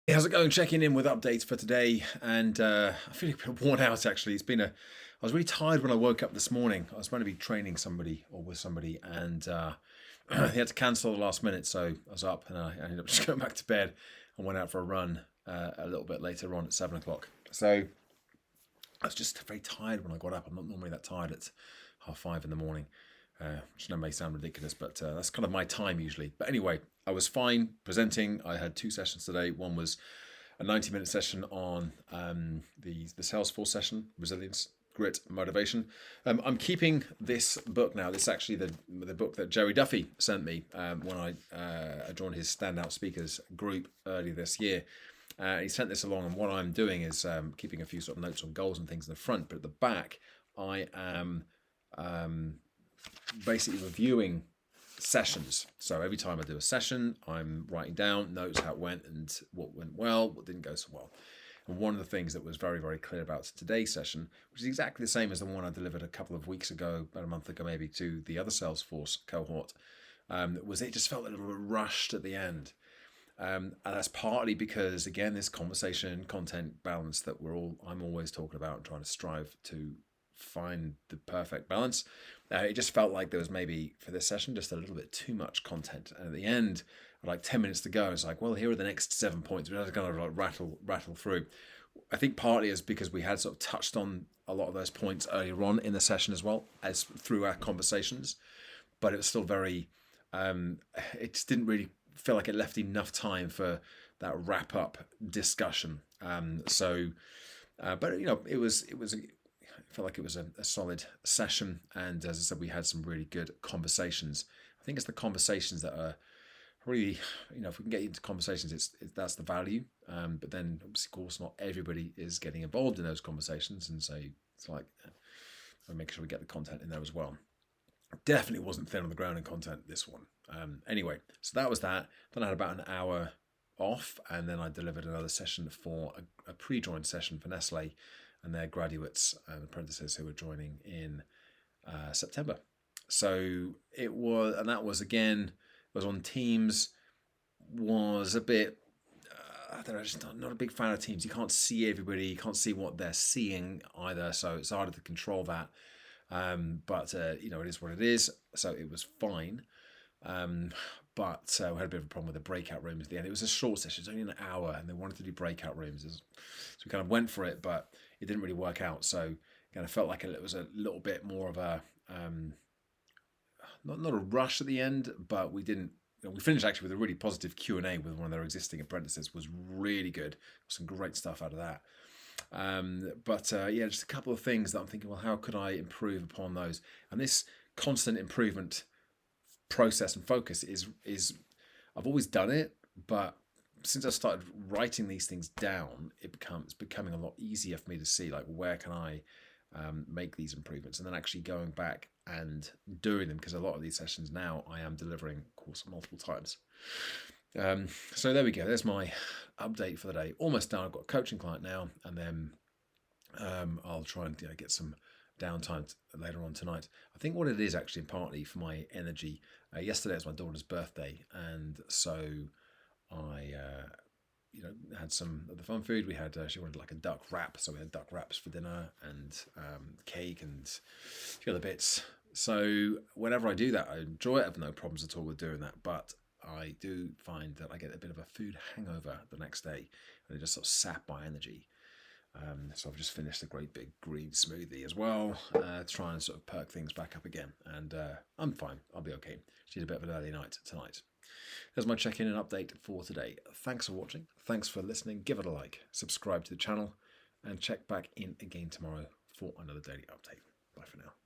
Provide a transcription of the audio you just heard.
How's it going? Checking in with updates for today, and I feel a bit worn out. Actually, I was really tired when I woke up this morning. I was meant to be training somebody or with somebody, and he had to cancel at the last minute. So I was up, and I ended up just going back to bed and went out for a run a little bit later on at 7 o'clock. So I was just very tired when I got up. I'm not normally that tired at 5:30 in the morning. Which I know may sound ridiculous, but that's kind of my time usually. But anyway, I was fine presenting. I had two sessions today. One was a 90-minute session on the Salesforce session, resilience, grit, motivation. I'm keeping this book now. This is actually the book that Jerry Duffy sent me when I joined his standout speakers group earlier this year. He sent this along, and what I'm doing is keeping a few sort of notes on goals and things in the front, but at the back, I am basically reviewing sessions. So every time I do a session, I'm writing down notes, how it went and what went well, what didn't go so well. And one of the things that was very, very clear about today's session, which is exactly the same as the one I delivered a couple of weeks ago, about a month ago maybe, to the other Salesforce cohort, was it just felt a little bit rushed at the end. And that's partly because, again, this conversation content balance that I'm always talking about and trying to strive to find the perfect balance. It just felt like there was maybe for this session just a little bit too much content, and at the end, like 10 minutes to go, it's like, well, here are the next 7 points. We're just going to like rattle through. I think partly is because we had sort of touched on a lot of those points earlier on in the session as well as through our conversations, but it was still very. It just didn't really feel like it left enough time for that wrap up discussion. But I felt like it was a solid session, and as I said, we had some really good conversations. I think it's the conversations that are really, if we can get into conversations, that's the value. But then, obviously, of course, not everybody is getting involved in those conversations, and so it's like make sure we get the content in there as well. Definitely wasn't thin on the ground in content this one. Anyway, so that was that. Then I had about an hour off, and then I delivered another session for a pre-join session for Nestle and their graduates and apprentices who were joining in September. So it was, and that was again, was on Teams, was a bit. I don't know, just not a big fan of Teams. You can't see everybody, you can't see what they're seeing either, so it's harder to control that. But it is what it is. So it was fine. But we had a bit of a problem with the breakout rooms at the end. It was a short session, it was only an hour, and they wanted to do breakout rooms. So we kind of went for it, but it didn't really work out. So kind of felt like it was a little bit more of a not a rush at the end, but we didn't. We finished actually with a really positive Q&A with one of their existing apprentices. Was really good. Some great stuff out of that. Just a couple of things that I'm thinking, well, how could I improve upon those? And this constant improvement process and focus is I've always done it, but since I started writing these things down, it's becoming a lot easier for me to see, like, where can I make these improvements, and then actually going back and doing them, because a lot of these sessions now I am delivering course multiple times. So there we go. There's my update for the day. Almost done. I've got a coaching client now, and then I'll try and get some downtime later on tonight. I think what it is actually partly for my energy. Yesterday was my daughter's birthday, and so I had some of the fun food. We had she wanted like a duck wrap, so we had duck wraps for dinner and cake and a few other bits. So whenever I do that, I enjoy it. I have no problems at all with doing that, but I do find that I get a bit of a food hangover the next day, and it just sort of sap my energy. So I've just finished a great big green smoothie as well, to try and sort of perk things back up again. And I'm fine. I'll be okay. She had a bit of an early night tonight. There's my check-in and update for today. Thanks for watching. Thanks for listening. Give it a like. Subscribe to the channel. And check back in again tomorrow for another daily update. Bye for now.